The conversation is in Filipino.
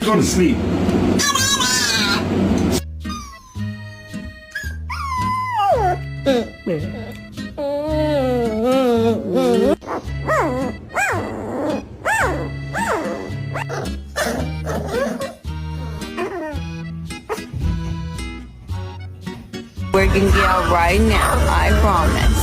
go to sleep. We're gonna get out right now, I promise.